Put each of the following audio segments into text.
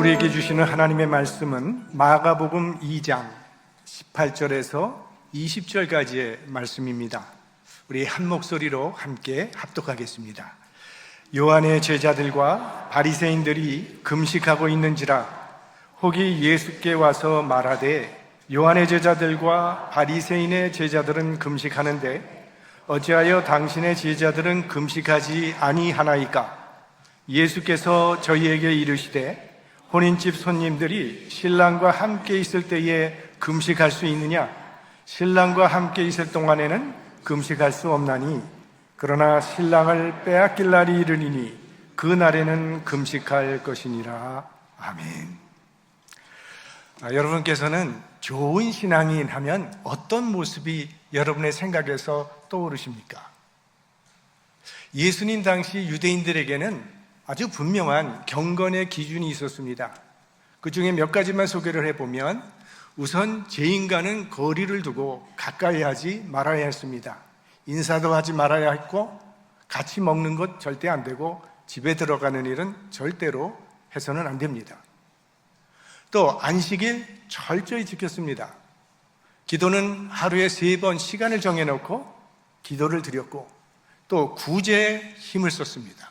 우리에게 주시는 하나님의 말씀은 마가복음 2장 18절에서 20절까지의 말씀입니다. 우리 한 목소리로 함께 합독하겠습니다. 요한의 제자들과 바리새인들이 금식하고 있는지라 혹이 예수께 와서 말하되 요한의 제자들과 바리새인의 제자들은 금식하는데 어찌하여 당신의 제자들은 금식하지 아니하나이까? 예수께서 저희에게 이르시되 혼인집 손님들이 신랑과 함께 있을 때에 금식할 수 있느냐? 신랑과 함께 있을 동안에는 금식할 수 없나니 그러나 신랑을 빼앗길 날이 이르리니 그 날에는 금식할 것이니라. 아멘. 여러분께서는 좋은 신앙인 하면 어떤 모습이 여러분의 생각에서 떠오르십니까? 예수님 당시 유대인들에게는 아주 분명한 경건의 기준이 있었습니다. 그 중에 몇 가지만 소개를 해보면 우선 죄인과는 거리를 두고 가까이 하지 말아야 했습니다. 인사도 하지 말아야 했고 같이 먹는 것 절대 안 되고 집에 들어가는 일은 절대로 해서는 안 됩니다. 또 안식일 철저히 지켰습니다. 기도는 하루에 3번 시간을 정해놓고 기도를 드렸고 또 구제에 힘을 썼습니다.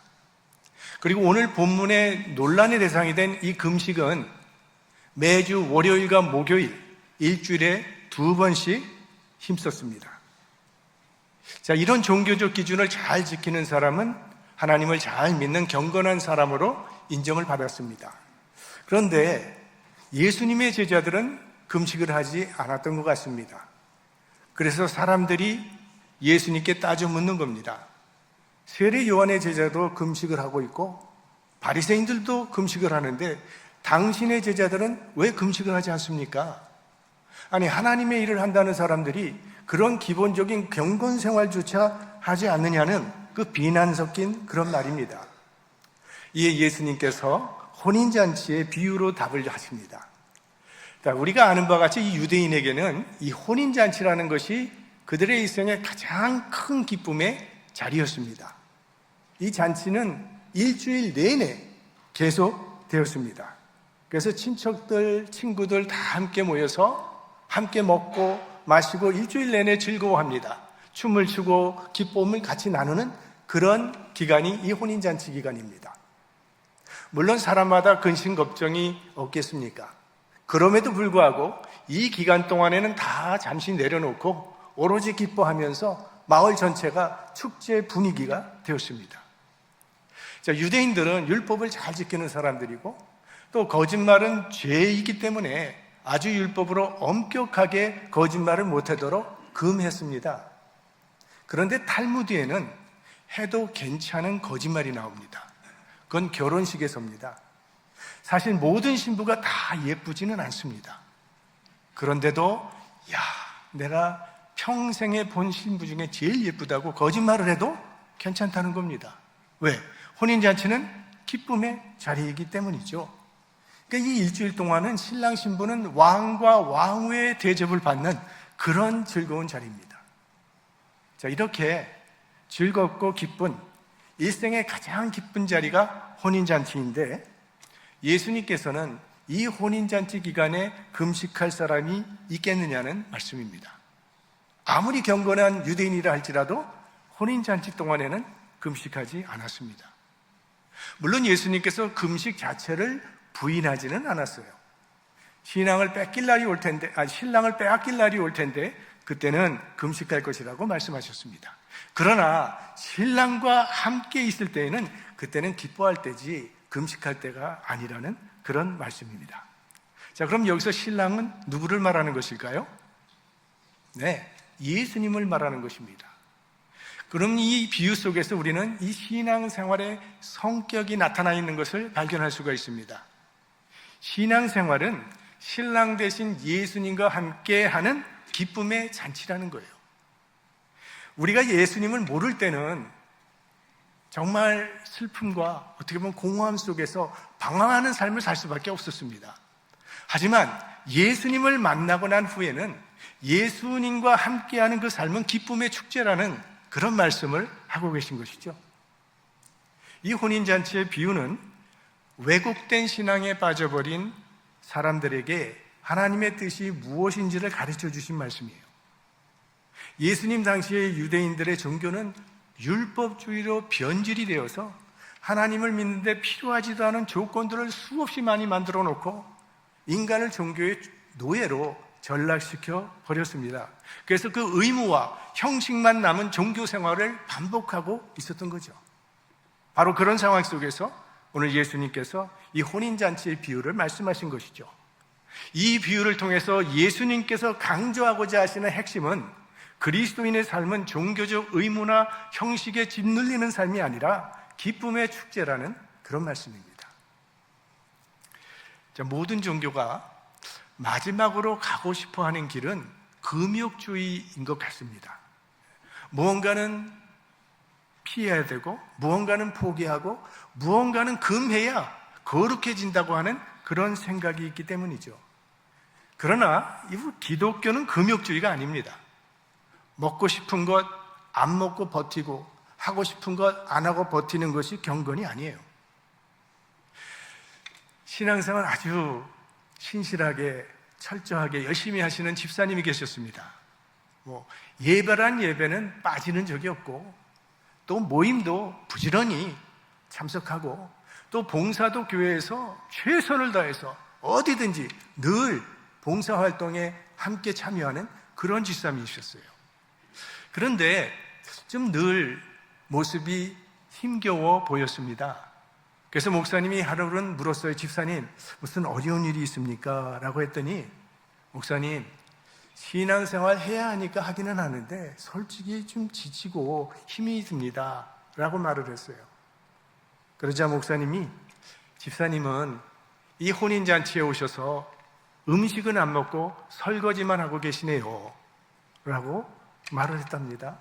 그리고 오늘 본문의 논란의 대상이 된 이 금식은 매주 월요일과 목요일 일주일에 2번씩 힘썼습니다. 자, 이런 종교적 기준을 잘 지키는 사람은 하나님을 잘 믿는 경건한 사람으로 인정을 받았습니다. 그런데 예수님의 제자들은 금식을 하지 않았던 것 같습니다. 그래서 사람들이 예수님께 따져 묻는 겁니다. 세례 요한의 제자도 금식을 하고 있고 바리새인들도 금식을 하는데 당신의 제자들은 왜 금식을 하지 않습니까? 아니, 하나님의 일을 한다는 사람들이 그런 기본적인 경건 생활조차 하지 않느냐는 그 비난 섞인 그런 말입니다. 이에 예수님께서 혼인잔치의 비유로 답을 하십니다. 우리가 아는 바와 같이 이 유대인에게는 이 혼인잔치라는 것이 그들의 일생의 가장 큰 기쁨의 자리였습니다. 이 잔치는 일주일 내내 계속되었습니다. 그래서 친척들, 친구들 다 함께 모여서 함께 먹고 마시고 일주일 내내 즐거워합니다. 춤을 추고 기쁨을 같이 나누는 그런 기간이 이 혼인잔치 기간입니다. 물론 사람마다 근심 걱정이 없겠습니까? 그럼에도 불구하고 이 기간 동안에는 다 잠시 내려놓고 오로지 기뻐하면서 마을 전체가 축제 분위기가 되었습니다. 자, 유대인들은 율법을 잘 지키는 사람들이고 또 거짓말은 죄이기 때문에 아주 율법으로 엄격하게 거짓말을 못하도록 금했습니다. 그런데 탈무드에는 해도 괜찮은 거짓말이 나옵니다. 그건 결혼식에서입니다. 사실 모든 신부가 다 예쁘지는 않습니다. 그런데도 내가 평생에 본 신부 중에 제일 예쁘다고 거짓말을 해도 괜찮다는 겁니다. 왜? 혼인잔치는 기쁨의 자리이기 때문이죠. 그러니까 이 일주일 동안은 신랑 신부는 왕과 왕후의 대접을 받는 그런 즐거운 자리입니다. 자, 이렇게 즐겁고 기쁜 일생의 가장 기쁜 자리가 혼인잔치인데 예수님께서는 이 혼인잔치 기간에 금식할 사람이 있겠느냐는 말씀입니다. 아무리 경건한 유대인이라 할지라도 혼인잔치 동안에는 금식하지 않았습니다. 물론 예수님께서 금식 자체를 부인하지는 않았어요. 신랑을 빼앗길 날이 올 텐데 그때는 금식할 것이라고 말씀하셨습니다. 그러나 신랑과 함께 있을 때에는 그때는 기뻐할 때지 금식할 때가 아니라는 그런 말씀입니다. 자, 그럼 여기서 신랑은 누구를 말하는 것일까요? 네, 예수님을 말하는 것입니다. 그럼 이 비유 속에서 우리는 이 신앙생활의 성격이 나타나 있는 것을 발견할 수가 있습니다. 신앙생활은 신랑 대신 예수님과 함께하는 기쁨의 잔치라는 거예요. 우리가 예수님을 모를 때는 정말 슬픔과 어떻게 보면 공허함 속에서 방황하는 삶을 살 수밖에 없었습니다. 하지만 예수님을 만나고 난 후에는 예수님과 함께하는 그 삶은 기쁨의 축제라는 그런 말씀을 하고 계신 것이죠. 이 혼인잔치의 비유는 왜곡된 신앙에 빠져버린 사람들에게 하나님의 뜻이 무엇인지를 가르쳐 주신 말씀이에요. 예수님 당시의 유대인들의 종교는 율법주의로 변질이 되어서 하나님을 믿는데 필요하지도 않은 조건들을 수없이 많이 만들어 놓고 인간을 종교의 노예로 전락시켜 버렸습니다. 그래서 그 의무와 형식만 남은 종교 생활을 반복하고 있었던 거죠. 바로 그런 상황 속에서 오늘 예수님께서 이 혼인잔치의 비유를 말씀하신 것이죠. 이 비유를 통해서 예수님께서 강조하고자 하시는 핵심은 그리스도인의 삶은 종교적 의무나 형식에 짓눌리는 삶이 아니라 기쁨의 축제라는 그런 말씀입니다. 모든 종교가 마지막으로 가고 싶어 하는 길은 금욕주의인 것 같습니다. 무언가는 피해야 되고, 무언가는 포기하고, 무언가는 금해야 거룩해진다고 하는 그런 생각이 있기 때문이죠. 그러나 이 기독교는 금욕주의가 아닙니다. 먹고 싶은 것 안 먹고 버티고, 하고 싶은 것 안 하고 버티는 것이 경건이 아니에요. 신앙생활 아주 신실하게 철저하게 열심히 하시는 집사님이 계셨습니다. 예배란 예배는 빠지는 적이 없고, 또 모임도 부지런히 참석하고, 또 봉사도 교회에서 최선을 다해서 어디든지 늘 봉사활동에 함께 참여하는 그런 집사님이셨어요. 그런데 좀 늘 모습이 힘겨워 보였습니다. 그래서 목사님이 하루는 물었어요. 집사님, 무슨 어려운 일이 있습니까? 라고 했더니, 목사님, 신앙생활 해야 하니까 하기는 하는데 솔직히 좀 지치고 힘이 듭니다. 라고 말을 했어요. 그러자 목사님이, 집사님은 이 혼인잔치에 오셔서 음식은 안 먹고 설거지만 하고 계시네요. 라고 말을 했답니다.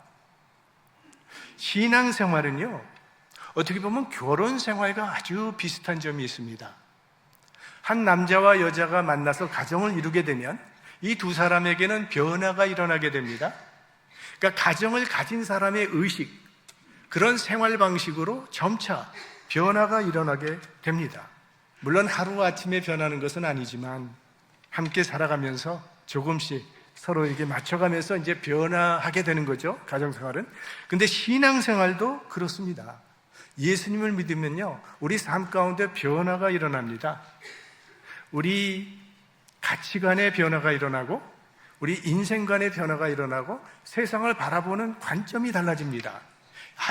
신앙생활은요, 어떻게 보면 결혼 생활과 아주 비슷한 점이 있습니다. 한 남자와 여자가 만나서 가정을 이루게 되면 이 두 사람에게는 변화가 일어나게 됩니다. 그러니까 가정을 가진 사람의 의식, 그런 생활 방식으로 점차 변화가 일어나게 됩니다. 물론 하루아침에 변하는 것은 아니지만 함께 살아가면서 조금씩 서로에게 맞춰가면서 이제 변화하게 되는 거죠, 가정생활은. 근데 신앙생활도 그렇습니다. 예수님을 믿으면요, 우리 삶 가운데 변화가 일어납니다. 우리 가치관의 변화가 일어나고, 우리 인생관의 변화가 일어나고, 세상을 바라보는 관점이 달라집니다.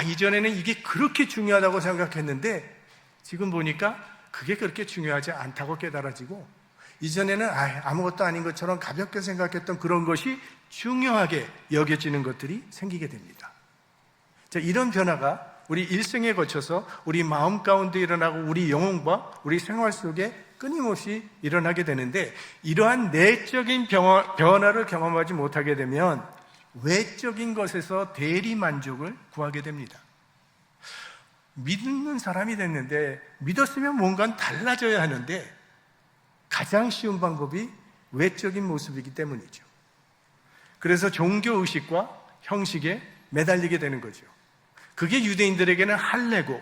이전에는 이게 그렇게 중요하다고 생각했는데 지금 보니까 그게 그렇게 중요하지 않다고 깨달아지고, 이전에는 아무것도 아닌 것처럼 가볍게 생각했던 그런 것이 중요하게 여겨지는 것들이 생기게 됩니다. 자, 이런 변화가 우리 일생에 거쳐서 우리 마음 가운데 일어나고 우리 영혼과 우리 생활 속에 끊임없이 일어나게 되는데, 이러한 내적인 변화를 경험하지 못하게 되면 외적인 것에서 대리 만족을 구하게 됩니다. 믿는 사람이 됐는데, 믿었으면 뭔가 달라져야 하는데 가장 쉬운 방법이 외적인 모습이기 때문이죠. 그래서 종교의식과 형식에 매달리게 되는 거죠. 그게 유대인들에게는 할례고,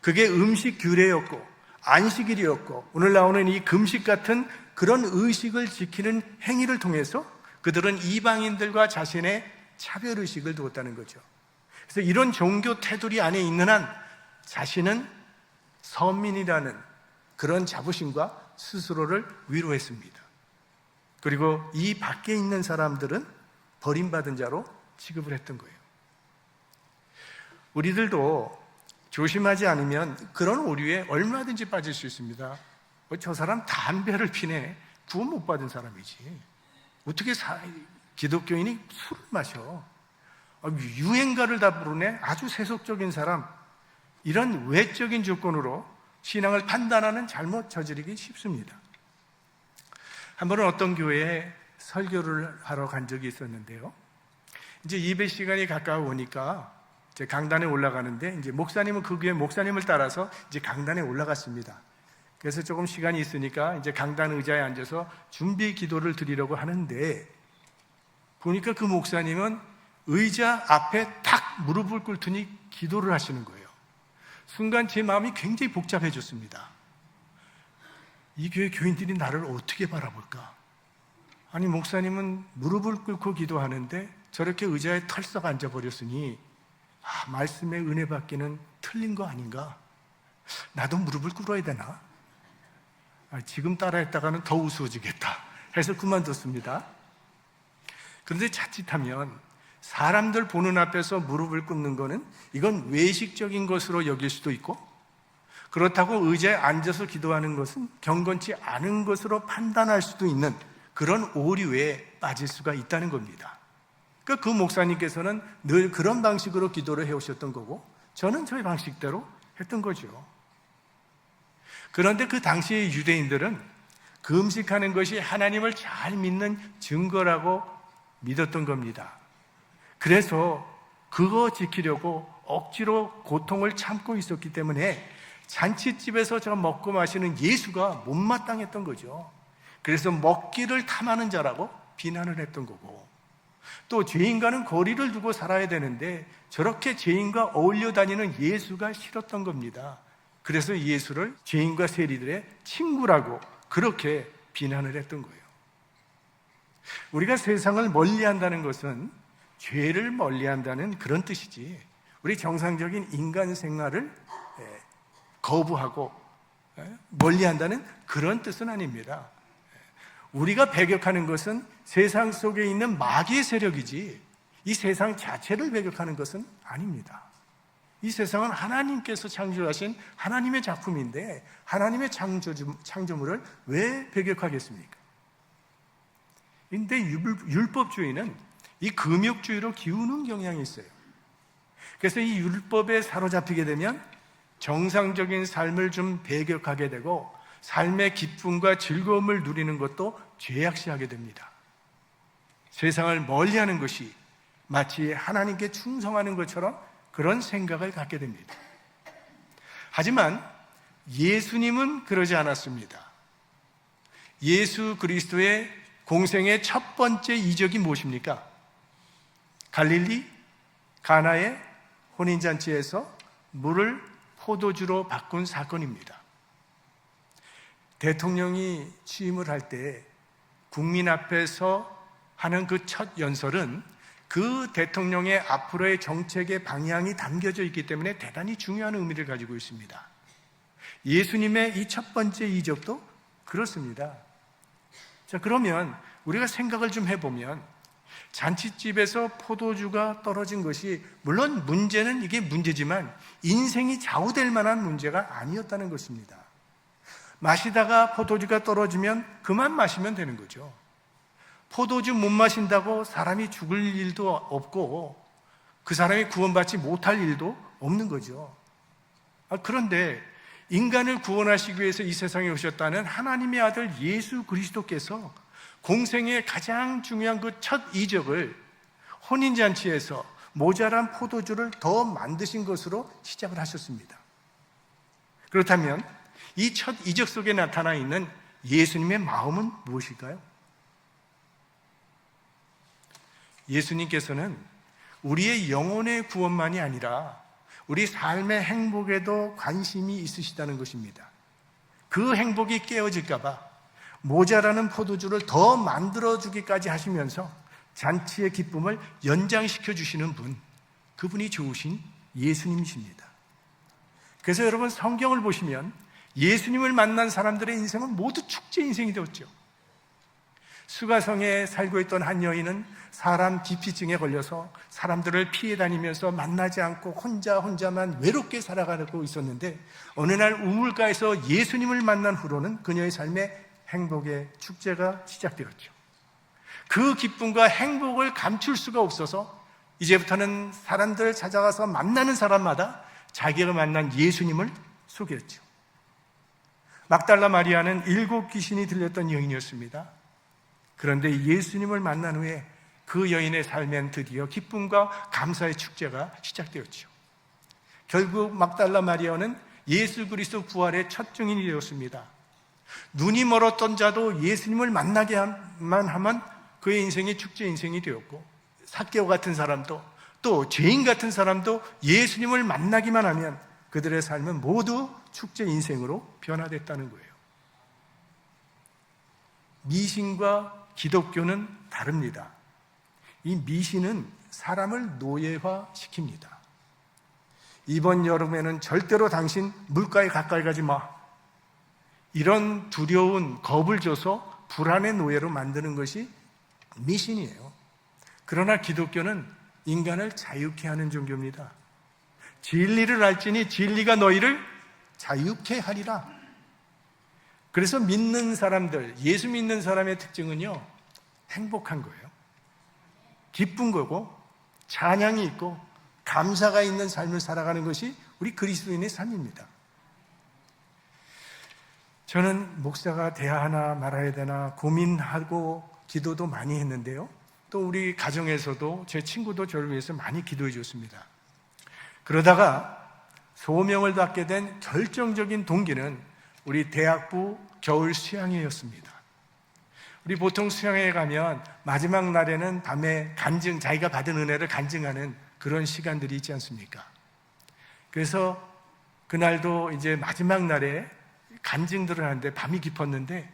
그게 음식 규례였고, 안식일이었고, 오늘 나오는 이 금식 같은 그런 의식을 지키는 행위를 통해서 그들은 이방인들과 자신의 차별의식을 두었다는 거죠. 그래서 이런 종교 테두리 안에 있는 한 자신은 선민이라는 그런 자부심과 스스로를 위로했습니다. 그리고 이 밖에 있는 사람들은 버림받은 자로 취급을 했던 거예요. 우리들도 조심하지 않으면 그런 오류에 얼마든지 빠질 수 있습니다. 저 사람 담배를 피네. 구원 못 받은 사람이지. 어떻게 기독교인이 술을 마셔? 유행가를 다 부르네. 아주 세속적인 사람. 이런 외적인 조건으로 신앙을 판단하는 잘못 저지르기 쉽습니다. 한 번은 어떤 교회에 설교를 하러 간 적이 있었는데요. 이제 예배 시간이 가까워오니까 이제 강단에 올라가는데, 이제 목사님은 그 교회 목사님을 따라서 이제 강단에 올라갔습니다. 그래서 조금 시간이 있으니까 이제 강단 의자에 앉아서 준비 기도를 드리려고 하는데, 보니까 그 목사님은 의자 앞에 탁 무릎을 꿇더니 기도를 하시는 거예요. 순간 제 마음이 굉장히 복잡해졌습니다. 이 교회 교인들이 나를 어떻게 바라볼까? 아니, 목사님은 무릎을 꿇고 기도하는데 저렇게 의자에 털썩 앉아버렸으니 말씀의 은혜 받기는 틀린 거 아닌가? 나도 무릎을 꿇어야 되나? 지금 따라했다가는 더 우스워지겠다 해서 그만뒀습니다. 그런데 자칫하면 사람들 보는 앞에서 무릎을 꿇는 거는 이건 외식적인 것으로 여길 수도 있고, 그렇다고 의자에 앉아서 기도하는 것은 경건치 않은 것으로 판단할 수도 있는 그런 오류에 빠질 수가 있다는 겁니다. 그러니까 그 목사님께서는 늘 그런 방식으로 기도를 해오셨던 거고, 저는 저희 방식대로 했던 거죠. 그런데 그 당시의 유대인들은 금식하는 것이 하나님을 잘 믿는 증거라고 믿었던 겁니다. 그래서 그거 지키려고 억지로 고통을 참고 있었기 때문에 잔치집에서 저 먹고 마시는 예수가 못마땅했던 거죠. 그래서 먹기를 탐하는 자라고 비난을 했던 거고, 또 죄인과는 거리를 두고 살아야 되는데 저렇게 죄인과 어울려 다니는 예수가 싫었던 겁니다. 그래서 예수를 죄인과 세리들의 친구라고 그렇게 비난을 했던 거예요. 우리가 세상을 멀리한다는 것은 죄를 멀리한다는 그런 뜻이지, 우리 정상적인 인간 생활을 거부하고 멀리한다는 그런 뜻은 아닙니다. 우리가 배격하는 것은 세상 속에 있는 마귀의 세력이지 이 세상 자체를 배격하는 것은 아닙니다. 이 세상은 하나님께서 창조하신 하나님의 작품인데 하나님의 창조물을 왜 배격하겠습니까? 그런데 율법주의는 이 금욕주의로 기우는 경향이 있어요. 그래서 이 율법에 사로잡히게 되면 정상적인 삶을 좀 배격하게 되고 삶의 기쁨과 즐거움을 누리는 것도 죄악시하게 됩니다. 세상을 멀리하는 것이 마치 하나님께 충성하는 것처럼 그런 생각을 갖게 됩니다. 하지만 예수님은 그러지 않았습니다. 예수 그리스도의 공생의 첫 번째 이적이 무엇입니까? 갈릴리 가나의 혼인잔치에서 물을 포도주로 바꾼 사건입니다. 대통령이 취임을 할 때 국민 앞에서 하는 그 첫 연설은 그 대통령의 앞으로의 정책의 방향이 담겨져 있기 때문에 대단히 중요한 의미를 가지고 있습니다. 예수님의 이 첫 번째 이적도 그렇습니다. 자, 그러면 우리가 생각을 좀 해보면 잔치집에서 포도주가 떨어진 것이 물론 문제는 이게 문제지만 인생이 좌우될 만한 문제가 아니었다는 것입니다. 마시다가 포도주가 떨어지면 그만 마시면 되는 거죠. 포도주 못 마신다고 사람이 죽을 일도 없고 그 사람이 구원받지 못할 일도 없는 거죠. 그런데 인간을 구원하시기 위해서 이 세상에 오셨다는 하나님의 아들 예수 그리스도께서 공생의 가장 중요한 그 첫 이적을 혼인잔치에서 모자란 포도주를 더 만드신 것으로 시작을 하셨습니다. 그렇다면 이 첫 이적 속에 나타나 있는 예수님의 마음은 무엇일까요? 예수님께서는 우리의 영혼의 구원만이 아니라 우리 삶의 행복에도 관심이 있으시다는 것입니다. 그 행복이 깨어질까 봐 모자라는 포도주를 더 만들어주기까지 하시면서 잔치의 기쁨을 연장시켜 주시는 분, 그분이 좋으신 예수님이십니다. 그래서 여러분 성경을 보시면 예수님을 만난 사람들의 인생은 모두 축제 인생이 되었죠. 수가성에 살고 있던 한 여인은 사람 기피증에 걸려서 사람들을 피해 다니면서 만나지 않고 혼자만 외롭게 살아가고 있었는데 어느 날 우물가에서 예수님을 만난 후로는 그녀의 삶에 행복의 축제가 시작되었죠. 그 기쁨과 행복을 감출 수가 없어서 이제부터는 사람들을 찾아가서 만나는 사람마다 자기가 만난 예수님을 소개했죠. 막달라 마리아는 7 귀신이 들렸던 여인이었습니다. 그런데 예수님을 만난 후에 그 여인의 삶엔 드디어 기쁨과 감사의 축제가 시작되었죠. 결국 막달라 마리아는 예수 그리스도 부활의 첫 증인이 되었습니다. 눈이 멀었던 자도 예수님을 만나게만 하면 그의 인생이 축제 인생이 되었고, 삭개오 같은 사람도 또 죄인 같은 사람도 예수님을 만나기만 하면 그들의 삶은 모두 축제 인생으로 변화됐다는 거예요. 미신과 기독교는 다릅니다. 이 미신은 사람을 노예화시킵니다. 이번 여름에는 절대로 당신 물가에 가까이 가지 마. 이런 두려운 겁을 줘서 불안의 노예로 만드는 것이 미신이에요. 그러나 기독교는 인간을 자유케 하는 종교입니다. 진리를 알지니 진리가 너희를 자유케 하리라. 그래서 믿는 사람들, 예수 믿는 사람의 특징은요, 행복한 거예요. 기쁜 거고 찬양이 있고 감사가 있는 삶을 살아가는 것이 우리 그리스도인의 삶입니다. 저는 목사가 돼야 하나 말아야 되나 고민하고 기도도 많이 했는데요, 또 우리 가정에서도 제 친구도 저를 위해서 많이 기도해 줬습니다. 그러다가 소명을 받게 된 결정적인 동기는 우리 대학부 겨울 수양회였습니다. 우리 보통 수양회에 가면 마지막 날에는 밤에 간증, 자기가 받은 은혜를 간증하는 그런 시간들이 있지 않습니까? 그래서 그날도 이제 마지막 날에 간증들을 하는데 밤이 깊었는데,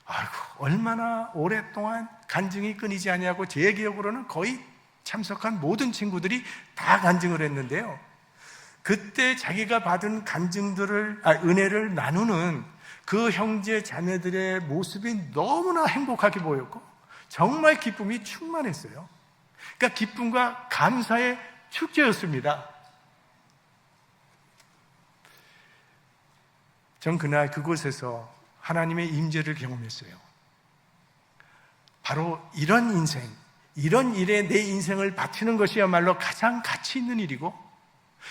아이고, 얼마나 오랫동안 간증이 끊이지 않냐고 제 기억으로는 거의 참석한 모든 친구들이 다 간증을 했는데요. 그때 자기가 받은 은혜를 나누는 그 형제 자매들의 모습이 너무나 행복하게 보였고 정말 기쁨이 충만했어요. 그러니까 기쁨과 감사의 축제였습니다. 전 그날 그곳에서 하나님의 임재를 경험했어요. 바로 이런 인생, 이런 일에 내 인생을 바치는 것이야말로 가장 가치 있는 일이고,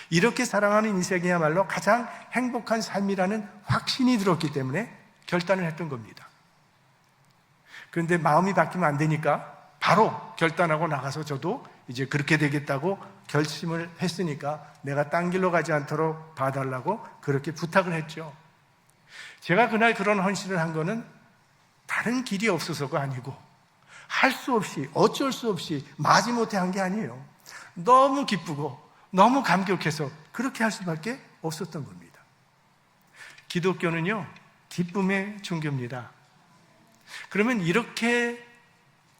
이렇게 사랑하는 인생이야말로 가장 행복한 삶이라는 확신이 들었기 때문에 결단을 했던 겁니다. 그런데 마음이 바뀌면 안 되니까 바로 결단하고 나가서 저도 이제 그렇게 되겠다고 결심을 했으니까 내가 딴 길로 가지 않도록 봐달라고 그렇게 부탁을 했죠. 제가 그날 그런 헌신을 한 거는 다른 길이 없어서가 아니고 할 수 없이, 어쩔 수 없이 마지못해 한 게 아니에요. 너무 기쁘고 너무 감격해서 그렇게 할 수밖에 없었던 겁니다. 기독교는요, 기쁨의 종교입니다. 그러면 이렇게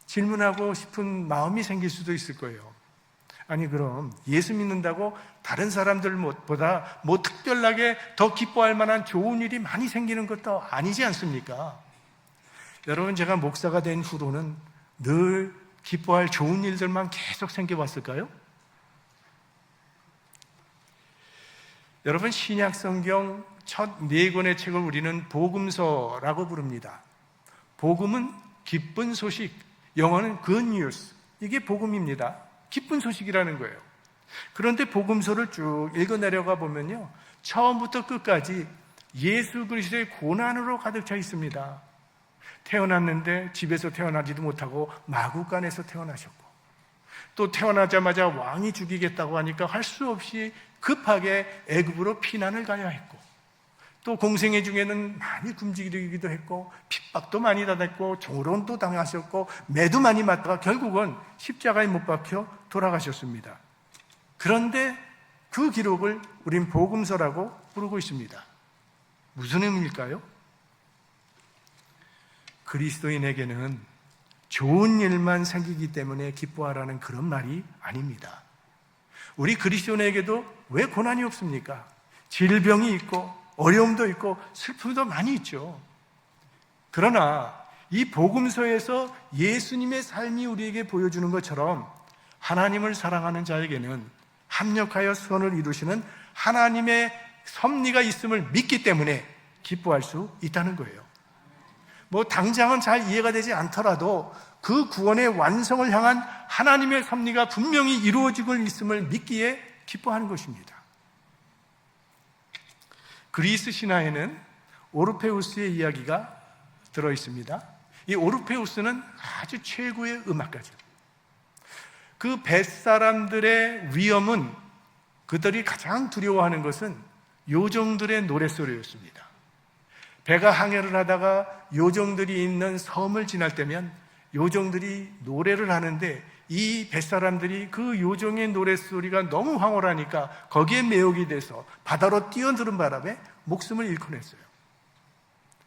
질문하고 싶은 마음이 생길 수도 있을 거예요. 아니, 그럼 예수 믿는다고 다른 사람들보다 뭐 특별하게 더 기뻐할 만한 좋은 일이 많이 생기는 것도 아니지 않습니까? 여러분, 제가 목사가 된 후로는 늘 기뻐할 좋은 일들만 계속 생겨왔을까요? 여러분, 신약 성경 첫 4권의 책을 우리는 복음서라고 부릅니다. 복음은 기쁜 소식, 영어는 good news. 이게 복음입니다. 기쁜 소식이라는 거예요. 그런데 복음서를 쭉 읽어 내려가 보면요, 처음부터 끝까지 예수 그리스도의 고난으로 가득 차 있습니다. 태어났는데 집에서 태어나지도 못하고 마구간에서 태어나셨고, 또 태어나자마자 왕이 죽이겠다고 하니까 할 수 없이 급하게 애굽으로 피난을 가야 했고, 또 공생애 중에는 많이 굶주리기도 했고 핍박도 많이 당했고 조롱도 당하셨고 매도 많이 맞다가 결국은 십자가에 못 박혀 돌아가셨습니다. 그런데 그 기록을 우린 복음서라고 부르고 있습니다. 무슨 의미일까요? 그리스도인에게는 좋은 일만 생기기 때문에 기뻐하라는 그런 말이 아닙니다. 우리 그리스도인에게도 왜 고난이 없습니까? 질병이 있고 어려움도 있고 슬픔도 많이 있죠. 그러나 이 복음서에서 예수님의 삶이 우리에게 보여주는 것처럼 하나님을 사랑하는 자에게는 합력하여 선을 이루시는 하나님의 섭리가 있음을 믿기 때문에 기뻐할 수 있다는 거예요. 뭐 당장은 잘 이해가 되지 않더라도 그 구원의 완성을 향한 하나님의 섭리가 분명히 이루어지고 있음을 믿기에 기뻐하는 것입니다. 그리스 신화에는 오르페우스의 이야기가 들어있습니다. 이 오르페우스는 아주 최고의 음악가죠. 그 뱃사람들의 위험은, 그들이 가장 두려워하는 것은 요정들의 노랫소리였습니다. 배가 항해를 하다가 요정들이 있는 섬을 지날 때면 요정들이 노래를 하는데 이 뱃사람들이 그 요정의 노랫소리가 너무 황홀하니까 거기에 매혹이 돼서 바다로 뛰어드는 바람에 목숨을 잃곤 했어요.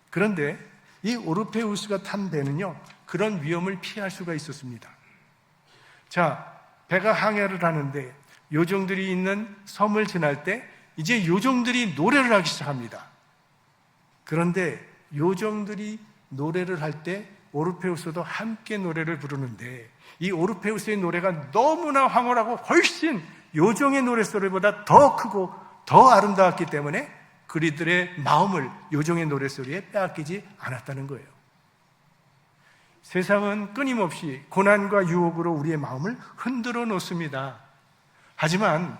그런데 이 오르페우스가 탄 배는요, 그런 위험을 피할 수가 있었습니다. 자, 배가 항해를 하는데 요정들이 있는 섬을 지날 때 이제 요정들이 노래를 하기 시작합니다. 그런데 요정들이 노래를 할 때 오르페우스도 함께 노래를 부르는데 이 오르페우스의 노래가 너무나 황홀하고 훨씬 요정의 노랫소리보다 더 크고 더 아름다웠기 때문에 그리들의 마음을 요정의 노랫소리에 빼앗기지 않았다는 거예요. 세상은 끊임없이 고난과 유혹으로 우리의 마음을 흔들어 놓습니다. 하지만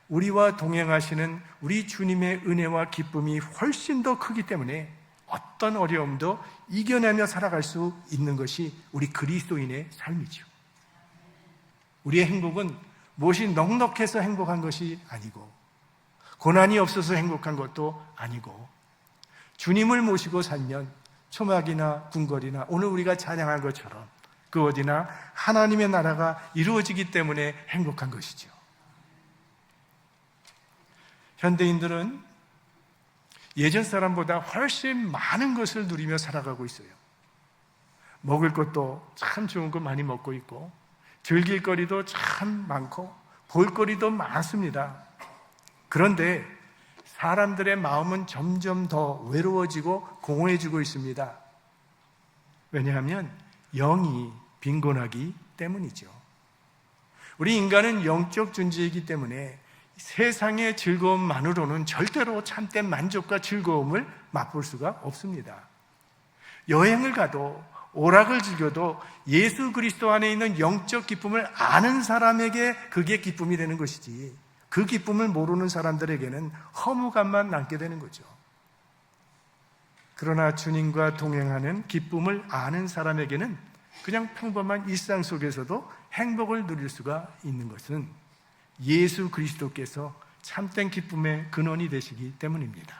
우리와 동행하시는 우리 주님의 은혜와 기쁨이 훨씬 더 크기 때문에 어떤 어려움도 이겨내며 살아갈 수 있는 것이 우리 그리스도인의 삶이죠. 우리의 행복은 무엇이 넉넉해서 행복한 것이 아니고 고난이 없어서 행복한 것도 아니고 주님을 모시고 살면 초막이나 궁궐이나 오늘 우리가 찬양한 것처럼 그 어디나 하나님의 나라가 이루어지기 때문에 행복한 것이죠. 현대인들은 예전 사람보다 훨씬 많은 것을 누리며 살아가고 있어요. 먹을 것도 참 좋은 거 많이 먹고 있고 즐길 거리도 참 많고 볼 거리도 많습니다. 그런데 사람들의 마음은 점점 더 외로워지고 공허해지고 있습니다. 왜냐하면 영이 빈곤하기 때문이죠. 우리 인간은 영적 존재이기 때문에 세상의 즐거움만으로는 절대로 참된 만족과 즐거움을 맛볼 수가 없습니다. 여행을 가도 오락을 즐겨도 예수 그리스도 안에 있는 영적 기쁨을 아는 사람에게 그게 기쁨이 되는 것이지 그 기쁨을 모르는 사람들에게는 허무감만 남게 되는 거죠. 그러나 주님과 동행하는 기쁨을 아는 사람에게는 그냥 평범한 일상 속에서도 행복을 누릴 수가 있는 것은 예수 그리스도께서 참된 기쁨의 근원이 되시기 때문입니다.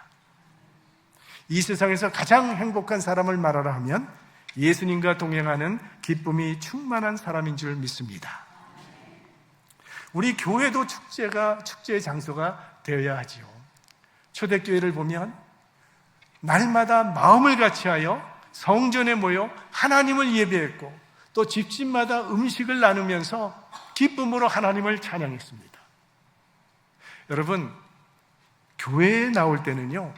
이 세상에서 가장 행복한 사람을 말하라 하면 예수님과 동행하는 기쁨이 충만한 사람인 줄 믿습니다. 우리 교회도 축제의 장소가 되어야 하지요. 초대교회를 보면 날마다 마음을 같이하여 성전에 모여 하나님을 예배했고 또 집집마다 음식을 나누면서 기쁨으로 하나님을 찬양했습니다. 여러분, 교회에 나올 때는요,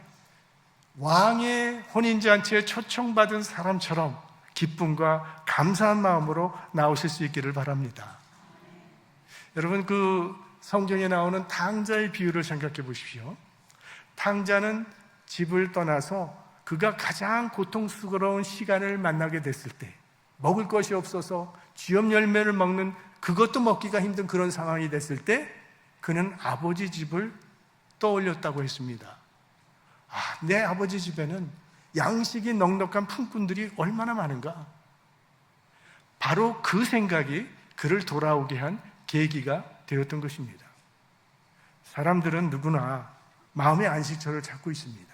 왕의 혼인잔치에 초청받은 사람처럼 기쁨과 감사한 마음으로 나오실 수 있기를 바랍니다. 여러분, 그 성경에 나오는 탕자의 비유를 생각해 보십시오. 탕자는 집을 떠나서 그가 가장 고통스러운 시간을 만나게 됐을 때 먹을 것이 없어서 쥐염 열매를 먹는 그것도 먹기가 힘든 그런 상황이 됐을 때 그는 아버지 집을 떠올렸다고 했습니다. 내 아버지 집에는 양식이 넉넉한 품꾼들이 얼마나 많은가. 바로 그 생각이 그를 돌아오게 한 계기가 되었던 것입니다. 사람들은 누구나 마음의 안식처를 찾고 있습니다.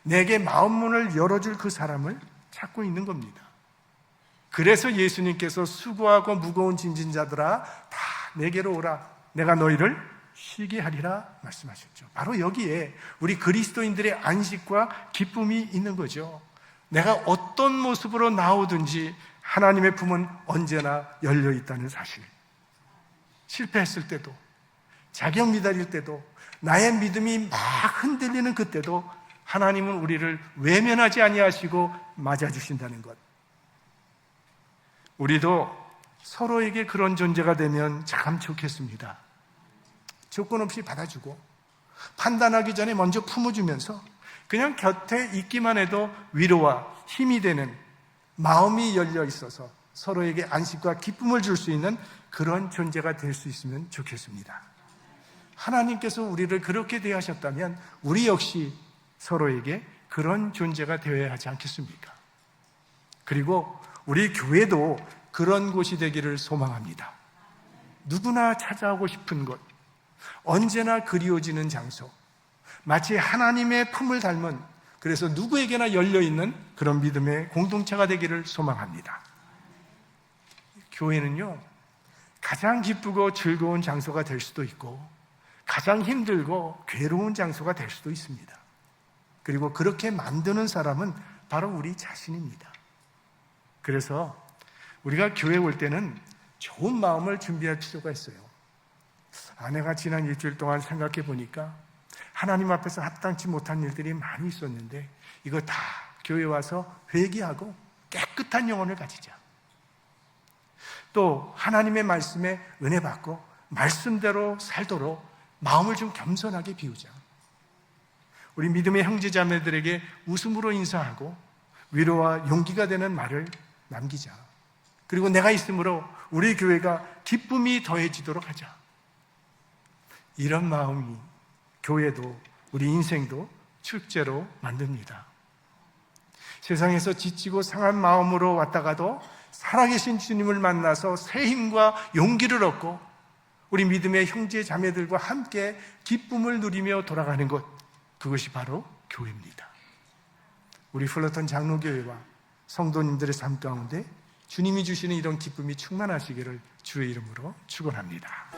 내게 마음 문을 열어줄 그 사람을 찾고 있는 겁니다. 그래서 예수님께서 수고하고 무거운 짐진 자들아 다 내게로 오라 내가 너희를 쉬게 하리라 말씀하셨죠. 바로 여기에 우리 그리스도인들의 안식과 기쁨이 있는 거죠. 내가 어떤 모습으로 나오든지 하나님의 품은 언제나 열려 있다는 사실. 실패했을 때도, 자격 미달일 때도, 나의 믿음이 막 흔들리는 그때도 하나님은 우리를 외면하지 아니하시고 맞아주신다는 것. 우리도 서로에게 그런 존재가 되면 참 좋겠습니다. 조건 없이 받아주고 판단하기 전에 먼저 품어주면서 그냥 곁에 있기만 해도 위로와 힘이 되는 마음이 열려 있어서 서로에게 안식과 기쁨을 줄 수 있는 그런 존재가 될 수 있으면 좋겠습니다. 하나님께서 우리를 그렇게 대하셨다면 우리 역시 서로에게 그런 존재가 되어야 하지 않겠습니까? 그리고 우리 교회도 그런 곳이 되기를 소망합니다. 누구나 찾아오고 싶은 곳, 언제나 그리워지는 장소, 마치 하나님의 품을 닮은, 그래서 누구에게나 열려있는 그런 믿음의 공동체가 되기를 소망합니다. 교회는요, 가장 기쁘고 즐거운 장소가 될 수도 있고 가장 힘들고 괴로운 장소가 될 수도 있습니다. 그리고 그렇게 만드는 사람은 바로 우리 자신입니다. 그래서 우리가 교회 올 때는 좋은 마음을 준비할 필요가 있어요. 내가 지난 일주일 동안 생각해 보니까 하나님 앞에서 합당치 못한 일들이 많이 있었는데 이거 다 교회 와서 회개하고 깨끗한 영혼을 가지자. 또 하나님의 말씀에 은혜 받고 말씀대로 살도록 마음을 좀 겸손하게 비우자. 우리 믿음의 형제자매들에게 웃음으로 인사하고 위로와 용기가 되는 말을 남기자. 그리고 내가 있으므로 우리 교회가 기쁨이 더해지도록 하자. 이런 마음이 교회도 우리 인생도 축제로 만듭니다. 세상에서 지치고 상한 마음으로 왔다가도 살아계신 주님을 만나서 새 힘과 용기를 얻고 우리 믿음의 형제 자매들과 함께 기쁨을 누리며 돌아가는 것, 그것이 바로 교회입니다. 우리 플러턴 장로교회와 성도님들의 삶 가운데 주님이 주시는 이런 기쁨이 충만하시기를 주의 이름으로 축원합니다.